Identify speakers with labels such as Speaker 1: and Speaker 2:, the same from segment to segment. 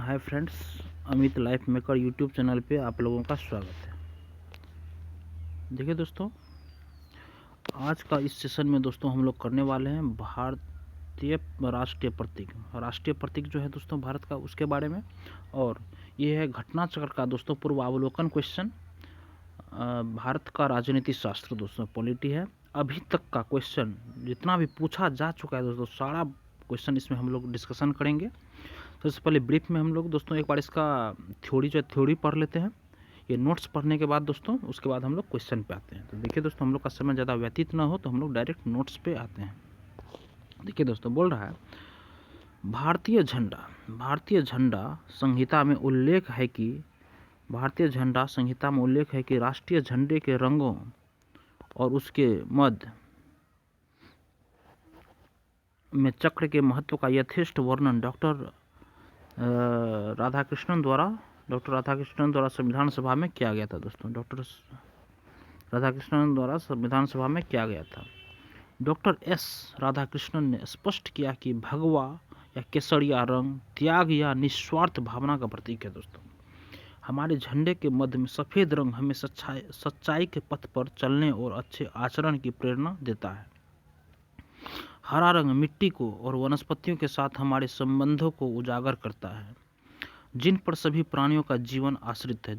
Speaker 1: Hi friends, Amit life maker YouTube channel पे आप लोगों का स्वागत है। देखिए दोस्तों, आज का इस सेशन में दोस्तों हम लोग करने वाले हैं भारतीय राष्ट्रीय प्रतीक जो है दोस्तों भारत का, उसके बारे में। और ये है घटना चक्र का दोस्तों पूर्वावलोकन क्वेश्चन। भारत का राजनीति शास्त्र दोस्तों पॉलिटी है। अभी तक का क्वेश्चन जितना भी पूछा जा चुका है दोस्तों, सारा क्वेश्चन इसमें हम लोग डिस्कशन करेंगे। तो इससे पहले ब्रीफ में हम लोग दोस्तों एक बार इसका थ्योरी पढ़ लेते हैं। ये नोट्स पढ़ने के बाद दोस्तों उसके बाद हम लोग क्वेश्चन पे आते हैं। तो देखिए दोस्तों, हम लोग का समय ज़्यादा व्यतीत ना हो तो हम लोग डायरेक्ट नोट्स पे आते हैं। देखिए दोस्तों, बोल रहा है भारतीय झंडा संहिता में उल्लेख है कि राष्ट्रीय झंडे के रंगों और उसके मध्य में चक्र के महत्व का यथेष्ट वर्णन डॉक्टर राधाकृष्णन द्वारा संविधान सभा में किया गया था दोस्तों। डॉक्टर राधाकृष्णन द्वारा संविधान सभा में किया गया था। डॉक्टर एस राधाकृष्णन ने स्पष्ट किया कि भगवा या केसरिया रंग त्याग या निस्वार्थ भावना का प्रतीक है दोस्तों। हमारे झंडे के मध्य में सफ़ेद रंग हमें सच्चाई के पथ पर चलने और अच्छे आचरण की प्रेरणा देता है। हरा रंग मिट्टी को और वनस्पतियों के साथ हमारे संबंधों को उजागर करता है, जिन पर सभी प्राणियों का जीवन आश्रित है।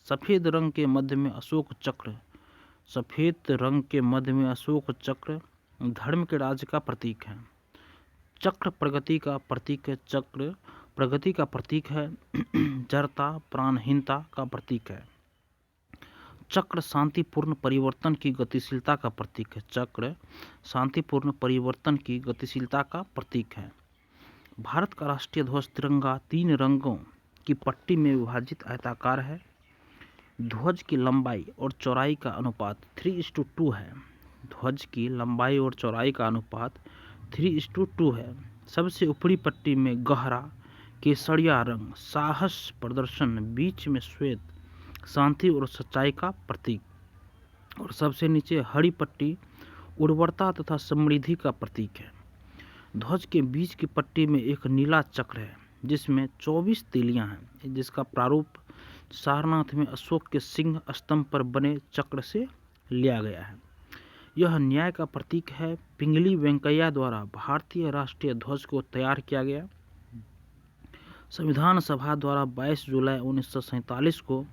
Speaker 1: सफ़ेद रंग के मध्य में अशोक चक्र धर्म के राज्य का प्रतीक है। चक्र प्रगति का प्रतीक है। जड़ता प्राणहीनता का प्रतीक है। चक्र शांतिपूर्ण परिवर्तन की गतिशीलता का प्रतीक है। भारत का राष्ट्रीय ध्वज तिरंगा 3 रंगों की पट्टी में विभाजित आयताकार है। ध्वज की लंबाई और चौड़ाई का अनुपात 3:2 है। 3:2 है। सबसे ऊपरी पट्टी में गहरा केसरिया रंग साहस प्रदर्शन, बीच में श्वेत शांति और सच्चाई का प्रतीक, और सबसे नीचे हरी पट्टी उर्वरता तथा समृद्धि का प्रतीक है। ध्वज के बीच की पट्टी में एक नीला चक्र है जिसमें 24 तीलियां हैं, जिसका प्रारूप सारनाथ में अशोक के सिंह स्तंभ पर बने चक्र से लिया गया है। यह न्याय का प्रतीक है। पिंगली वेंकैया द्वारा भारतीय राष्ट्रीय ध्वज को तैयार किया गया। संविधान सभा द्वारा 22 जुलाई 1947 को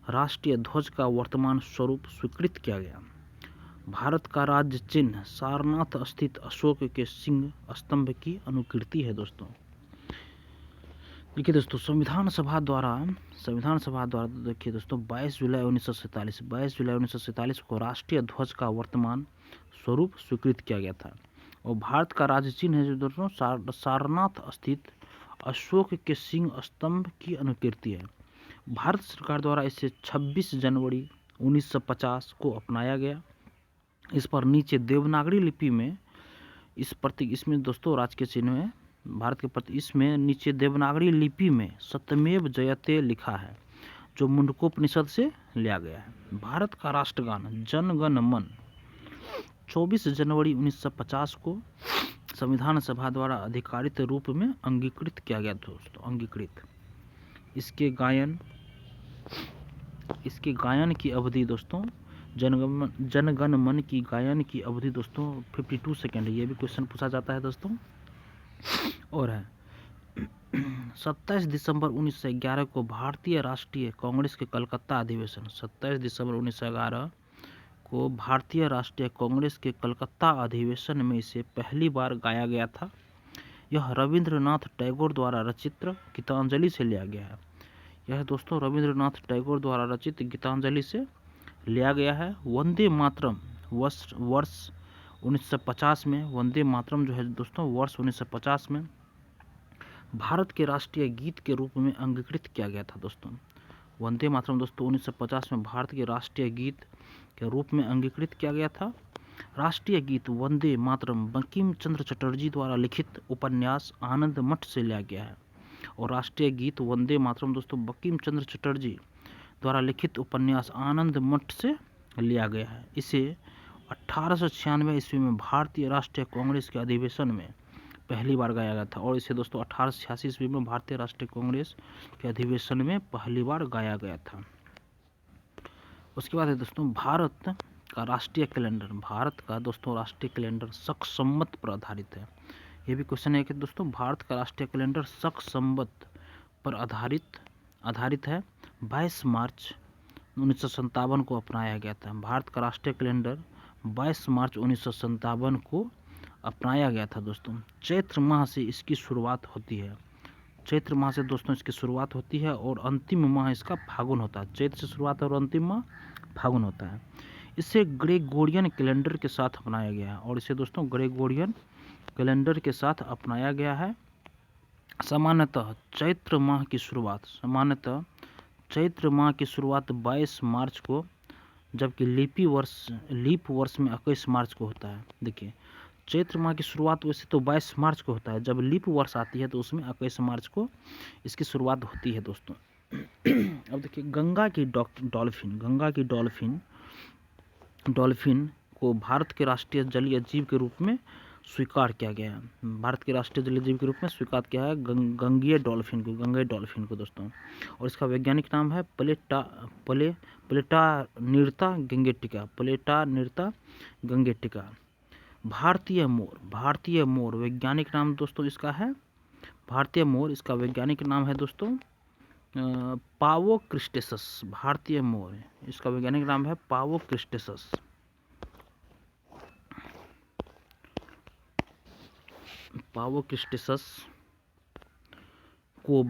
Speaker 1: राष्ट्रीय ध्वज का वर्तमान स्वरूप स्वीकृत किया गया। भारत का राज्य चिन्ह सारनाथ स्थित अशोक के सिंह स्तंभ की अनुकृति है दोस्तों। देखिए दोस्तों, संविधान सभा द्वारा देखिए दोस्तों 22 जुलाई 1947 को राष्ट्रीय ध्वज का वर्तमान स्वरूप स्वीकृत किया गया था। और भारत का राज्य चिन्ह है जो दोस्तों सारनाथ स्थित अशोक के सिंह स्तंभ की अनुकृति है। भारत सरकार द्वारा इसे 26 जनवरी 1950 को अपनाया गया। इस पर नीचे देवनागरी लिपि में इसमें दोस्तों राज के चिन्ह है भारत के प्रति। इसमें नीचे देवनागरी लिपि में सत्यमेव जयते लिखा है, जो मुंडकोपनिषद से लिया गया है। भारत का राष्ट्रगान जन गण मन 24 जनवरी 1950 को संविधान सभा द्वारा आधिकारिक रूप में अंगीकृत किया गया दोस्तों। इसके गायन की अवधि दोस्तों जनगण मन की गायन की अवधि दोस्तों 52 सेकेंड है। ये भी क्वेश्चन पूछा जाता है दोस्तों। और है 27 दिसंबर 1911 को भारतीय राष्ट्रीय कांग्रेस के कलकत्ता अधिवेशन 27 दिसंबर 1911 को भारतीय राष्ट्रीय कांग्रेस के कलकत्ता अधिवेशन में इसे पहली बार गाया गया था। यह रविंद्रनाथ टैगोर द्वारा रचित गीतांजलि से लिया गया है। यह दोस्तों रविंद्रनाथ टैगोर द्वारा रचित गीतांजलि से लिया गया है। वंदे मातरम वर्ष 1950 में वंदे मातरम जो है दोस्तों वर्ष 1950 में भारत के राष्ट्रीय गीत के रूप में अंगीकृत किया गया था दोस्तों। वंदे मातरम दोस्तों 1950 में भारत के राष्ट्रीय गीत के रूप में अंगीकृत किया गया था। राष्ट्रीय गीत वंदे मातरम बंकिम चंद्र चटर्जी द्वारा लिखित उपन्यास आनंद मठ से लिया गया है। और राष्ट्रीय गीत वंदे मातरम दोस्तों बंकिम चंद्र चटर्जी द्वारा लिखित उपन्यास आनंद मठ से लिया गया है। इसे 1896 ईस्वी में भारतीय राष्ट्रीय कांग्रेस के अधिवेशन में पहली बार गाया गया था। और इसे दोस्तों 1886 ईस्वी में भारतीय राष्ट्रीय कांग्रेस के अधिवेशन में पहली बार गाया गया था। उसके बाद है दोस्तों भारत का राष्ट्रीय कैलेंडर। भारत का दोस्तों राष्ट्रीय कैलेंडर शक संवत पर आधारित है। ये भी क्वेश्चन है कि दोस्तों भारत का राष्ट्रीय कैलेंडर शक संवत पर आधारित है। 22 मार्च 1957 को अपनाया गया था। भारत का राष्ट्रीय कैलेंडर 22 मार्च 1957 को अपनाया गया था दोस्तों। चैत्र माह से इसकी शुरुआत होती है। चैत्र माह से दोस्तों इसकी शुरुआत होती है और अंतिम माह इसका फागुन होता है। चैत्र से शुरुआत और अंतिम माह फागुन होता है। इसे ग्रेगोरियन कैलेंडर के साथ अपनाया गया है और इसे दोस्तों ग्रेगोरियन कैलेंडर के साथ अपनाया गया है। सामान्यतः चैत्र माह की शुरुआत 22 मार्च को, जबकि लीप वर्ष में 21 मार्च को होता है। देखिए चैत्र माह की शुरुआत वैसे तो 22 मार्च को होता है, जब लीप वर्ष आती है तो उसमें 21 मार्च को इसकी शुरुआत होती है दोस्तों। अब देखिए गंगा की डॉल्फिन को भारत के राष्ट्रीय जलीय जीव के रूप में स्वीकार किया गया है। भारत के राष्ट्रीय जलीय जीव के रूप में स्वीकार किया है गंगेय डॉल्फिन को दोस्तों। और इसका वैज्ञानिक नाम है प्लेटानिर्ता गंगेटिका। भारतीय मोर वैज्ञानिक नाम दोस्तों इसका है इसका वैज्ञानिक नाम है दोस्तों पावोक्रिस्टेसस। भारतीय मोर इसका वैज्ञानिक नाम है पावोक्रिस्टेसस। को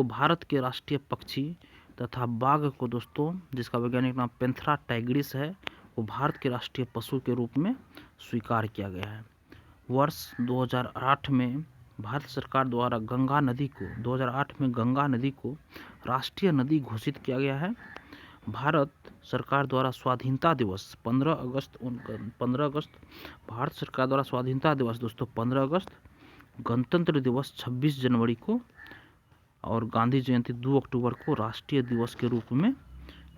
Speaker 1: भारत के राष्ट्रीय पक्षी तथा बाघ को दोस्तों, जिसका वैज्ञानिक नाम पेंथेरा टाइग्रिस है, वो भारत के राष्ट्रीय पशु के रूप में स्वीकार किया गया है। वर्ष 2008 में भारत सरकार द्वारा गंगा नदी को राष्ट्रीय नदी घोषित किया गया है। भारत सरकार द्वारा स्वाधीनता दिवस 15 अगस्त भारत सरकार द्वारा स्वाधीनता दिवस दोस्तों 15 अगस्त, गणतंत्र दिवस 26 जनवरी को और गांधी जयंती 2 अक्टूबर को राष्ट्रीय दिवस के रूप में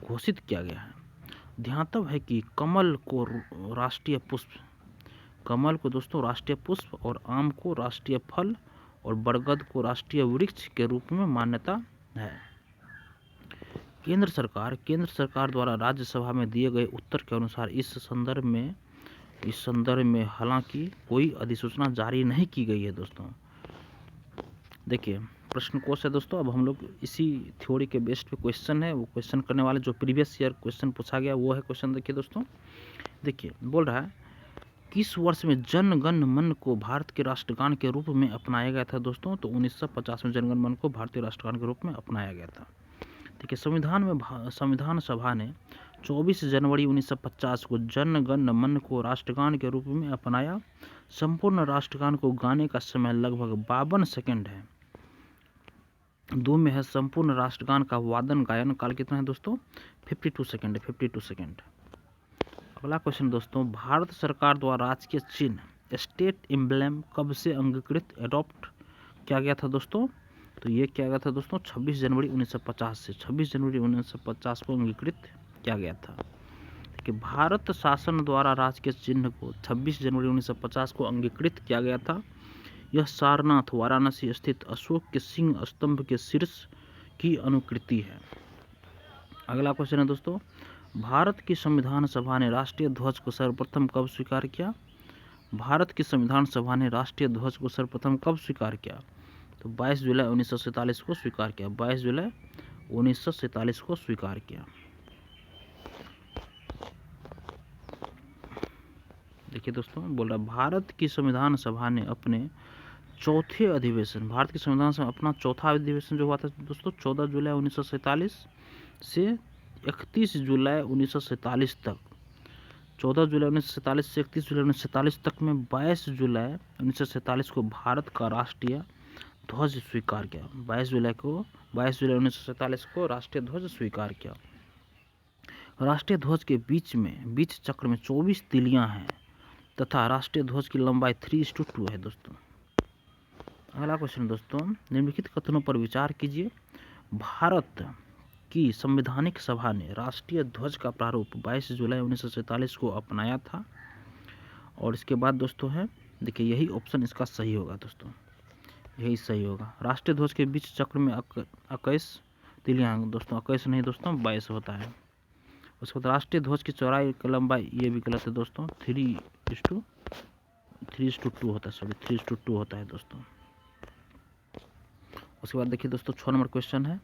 Speaker 1: घोषित किया गया है। ध्यातव्य है कि कमल को दोस्तों राष्ट्रीय पुष्प और आम को राष्ट्रीय फल और बरगद को राष्ट्रीय वृक्ष के रूप में मान्यता है। केंद्र सरकार द्वारा राज्यसभा में दिए गए उत्तर के अनुसार इस संदर्भ में हालांकि कोई अधिसूचना जारी नहीं की गई है दोस्तों। देखिए प्रश्न कोश है दोस्तों। अब हम लोग इसी थ्योरी के बेस्ड पे क्वेश्चन है, वो क्वेश्चन करने वाले जो प्रीवियस ईयर क्वेश्चन पूछा गया वो है क्वेश्चन। देखिए दोस्तों, देखिए बोल रहा है किस वर्ष में जन गण मन को भारत के राष्ट्रगान के रूप में अपनाया गया था दोस्तों? तो 1950 में जन गण मन को भारतीय राष्ट्रगान के रूप में अपनाया गया था। देखिए संविधान सभा ने 24 जनवरी 1950 को जन गण मन को राष्ट्रगान के रूप में अपनाया। संपूर्ण राष्ट्रगान को गाने का समय लगभग 52 सेकंड है। 2 में है संपूर्ण राष्ट्रगान का वादन गायन काल कितना है दोस्तों? 52 सेकंड। अगला क्वेश्चन दोस्तों, भारत सरकार द्वारा राजकीय चिन्ह स्टेट एम्ब्लेम कब से अंगीकृत एडॉप्ट किया गया था दोस्तों? तो ये किया गया था दोस्तों 26 जनवरी 1950 से। 26 जनवरी 1950 को अंगीकृत किया गया था। कि भारत शासन द्वारा राजकीय चिन्ह को 26 जनवरी 1950 को अंगीकृत किया गया था। यह सारनाथ वाराणसी स्थित अशोक के सिंह स्तंभ के शीर्ष की अनुकृति है। अगला क्वेश्चन है दोस्तों, भारत की संविधान सभा ने राष्ट्रीय ध्वज को सर्वप्रथम कब स्वीकार किया? भारत की संविधान सभा ने राष्ट्रीय ध्वज को सर्वप्रथम कब स्वीकार किया? तो 22 जुलाई 1947 को स्वीकार किया। 22 जुलाई 1947 को स्वीकार किया। देखिए दोस्तों, बोल रहा भारत की संविधान सभा ने अपने चौथे अधिवेशन, भारत की संविधान सभा अपना चौथा अधिवेशन जो हुआ था दोस्तों 14 जुलाई 1947 से 31 जुलाई 1947 तक, 14 जुलाई 1947 से 31 जुलाई 1947 तक में 22 जुलाई 1947 को भारत का राष्ट्रीय ध्वज स्वीकार किया। 22 जुलाई 1947 को राष्ट्रीय ध्वज स्वीकार किया। राष्ट्रीय ध्वज के बीच चक्र में 24 तिलियां हैं तथा राष्ट्रीय ध्वज की लंबाई 3:2 है दोस्तों। अगला क्वेश्चन दोस्तों, निम्नलिखित कथनों पर विचार कीजिए। भारत की संवैधानिक सभा ने राष्ट्रीय ध्वज का प्रारूप 22 जुलाई 1947 को अपनाया था। और इसके बाद दोस्तों है देखिए यही ऑप्शन इसका सही होगा दोस्तों, यही सही होगा। राष्ट्रीय ध्वज के बीच चक्र में 21 तिलियां दोस्तों, 21 नहीं दोस्तों 22 होता है। उसके बाद राष्ट्रीय ध्वज की चौड़ाई की लंबाई, ये भी गलत है दोस्तों, 3:2 होता है, सॉरी 3:2 होता है दोस्तों। उसके बाद देखिए दोस्तों 6 नंबर क्वेश्चन है,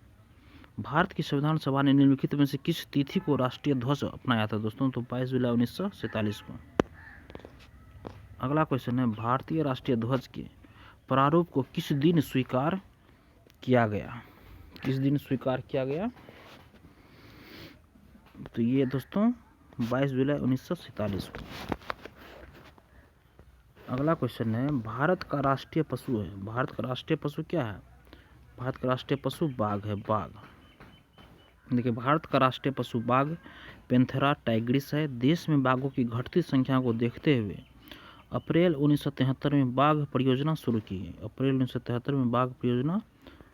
Speaker 1: भारत की संविधान सभा ने निम्नलिखित में से किस तिथि को राष्ट्रीय ध्वज अपनाया था दोस्तों? तो 22 जुलाई 1947 को। अगला क्वेश्चन है, भारतीय राष्ट्रीय ध्वज के प्रारूप को किस दिन स्वीकार किया गया? किस दिन स्वीकार किया गया? तो ये दोस्तों 22 जुलाई 1947 को। अगला क्वेश्चन है, भारत का राष्ट्रीय पशु है, भारत का राष्ट्रीय पशु क्या है? भारत का राष्ट्रीय पशु बाघ है, बाघ। देखिए भारत का राष्ट्रीय पशु बाघ पैंथेरा टाइग्रिस है। देश में बाघों की घटती संख्या को देखते हुए अप्रैल 1973 में बाघ परियोजना शुरू की गई। अप्रैल 1973 में बाघ परियोजना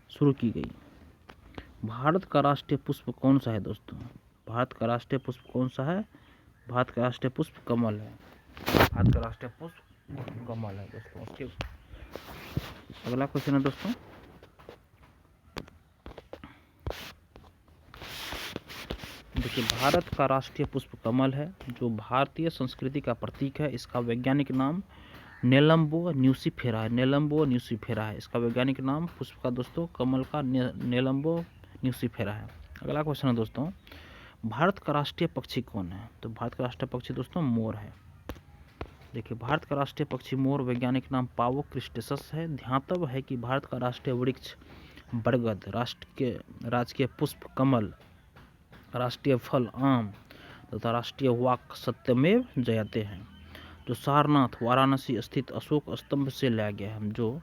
Speaker 1: शुरू की गई। भारत का राष्ट्रीय पुष्प कौन सा है दोस्तों? भारत का राष्ट्रीय पुष्प कौन सा है? भारत का राष्ट्रीय पुष्प कमल है। भारत का राष्ट्रीय पुष्प कमल है दोस्तों। उसके अगला क्वेश्चन है दोस्तों, देखिए भारत का राष्ट्रीय पुष्प कमल है, जो भारतीय संस्कृति का प्रतीक है। इसका वैज्ञानिक नाम नेलम्बो न्यूसिफेरा है, नेलम्बो न्यूसिफेरा है इसका वैज्ञानिक नाम पुष्प का दोस्तों, कमल का नेलम्बो न्यूसिफेरा है। अगला क्वेश्चन है दोस्तों, भारत का राष्ट्रीय पक्षी कौन है? तो भारत का राष्ट्रीय पक्षी दोस्तों मोर है। देखिए भारत का राष्ट्रीय पक्षी मोर, वैज्ञानिक नाम पावो क्रिस्टेसस है। ध्यातव्य है कि भारत का राष्ट्रीय वृक्ष बरगद, राजकीय पुष्प कमल, राष्ट्रीय फल आम तथा राष्ट्रीय वाक सत्यमेव जयते हैं, जो सारनाथ वाराणसी स्थित अशोक स्तंभ से लिया गया है, जो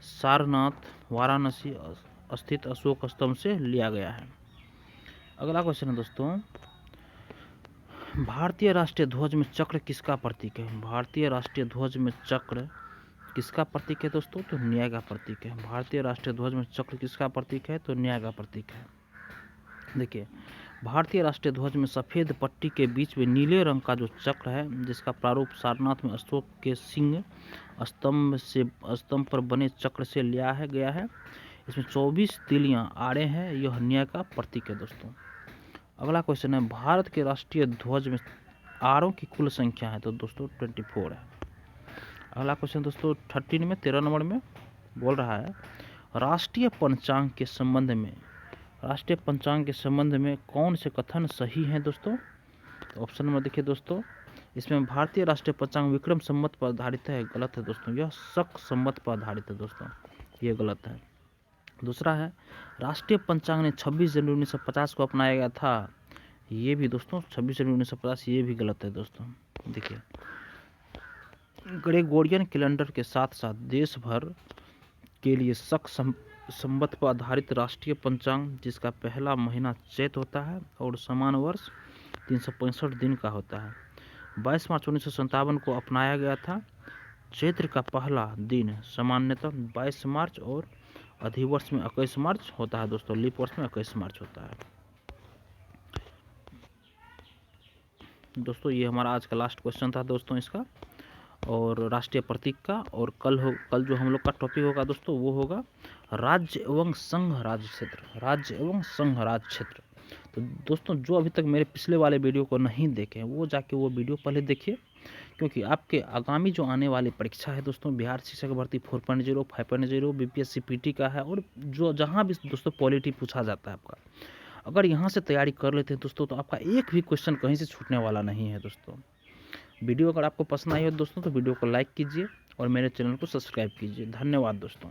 Speaker 1: सारनाथ वाराणसी स्थित अशोक स्तंभ से लिया गया है। अगला क्वेश्चन है दोस्तों, भारतीय राष्ट्रीय ध्वज में चक्र किसका प्रतीक है? भारतीय राष्ट्रीय ध्वज में चक्र किसका प्रतीक है दोस्तों? तो न्याय का प्रतीक है। भारतीय राष्ट्रीय ध्वज में चक्र किसका प्रतीक है? तो न्याय का प्रतीक है। देखिए भारतीय राष्ट्रीय ध्वज में सफ़ेद पट्टी के बीच में नीले रंग का जो चक्र है, जिसका प्रारूप सारनाथ में अशोक के सिंह स्तंभ पर बने चक्र से लिया गया है। इसमें 24 तिलियां आड़े हैं, यह न्याय का प्रतीक है दोस्तों। अगला क्वेश्चन है, भारत के राष्ट्रीय ध्वज में आरों की कुल संख्या है? तो दोस्तों 24 है। अगला क्वेश्चन दोस्तों 13 नंबर में बोल रहा है, राष्ट्रीय पंचांग के संबंध में कौन से कथन सही हैं दोस्तों? तो ऑप्शन नंबर देखिए दोस्तों, इसमें भारतीय राष्ट्रीय पंचांग विक्रम संवत पर आधारित है, गलत है दोस्तों। यह शक संवत पर आधारित है दोस्तों, ये गलत है। दूसरा है, राष्ट्रीय पंचांग ने 26 जनवरी 1950 को अपनाया गया था, ये भी दोस्तों 26 जनवरी 1950, ये भी गलत है दोस्तों। देखिए ग्रेगोरियन कैलेंडर के साथ साथ देश भर के लिए शक संवत पर आधारित राष्ट्रीय पंचांग, जिसका पहला महीना चैत होता है और समान वर्ष 365 दिन का होता है, 22 मार्च 1957 को अपनाया गया था। चैत्र का पहला दिन सामान्यतः 22 मार्च और अधिवर्ष में 21 मार्च होता है दोस्तों, लीप वर्ष में 21 मार्च होता है दोस्तों। ये हमारा आज का लास्ट क्वेश्चन था दोस्तों इसका, और राष्ट्रीय प्रतीक का। और कल जो हम लोग का टॉपिक होगा दोस्तों, वो होगा राज्य एवं संघ राज्य क्षेत्र, राज्य एवं संघ राज्य क्षेत्र। तो दोस्तों जो अभी तक मेरे पिछले वाले वीडियो को नहीं देखे वो जाके वो वीडियो पहले देखिए, क्योंकि आपके आगामी जो आने वाली परीक्षा है दोस्तों, बिहार शिक्षक भर्ती 4.0, 5.0, बीपीएससी पीटी का है, और जो जहाँ भी दोस्तों पॉलिटी पूछा जाता है आपका, अगर यहाँ से तैयारी कर लेते हैं दोस्तों, तो आपका एक भी क्वेश्चन कहीं से छूटने वाला नहीं है दोस्तों। वीडियो अगर आपको पसंद आई हो दोस्तों, तो वीडियो को लाइक कीजिए और मेरे चैनल को सब्सक्राइब कीजिए। धन्यवाद दोस्तों।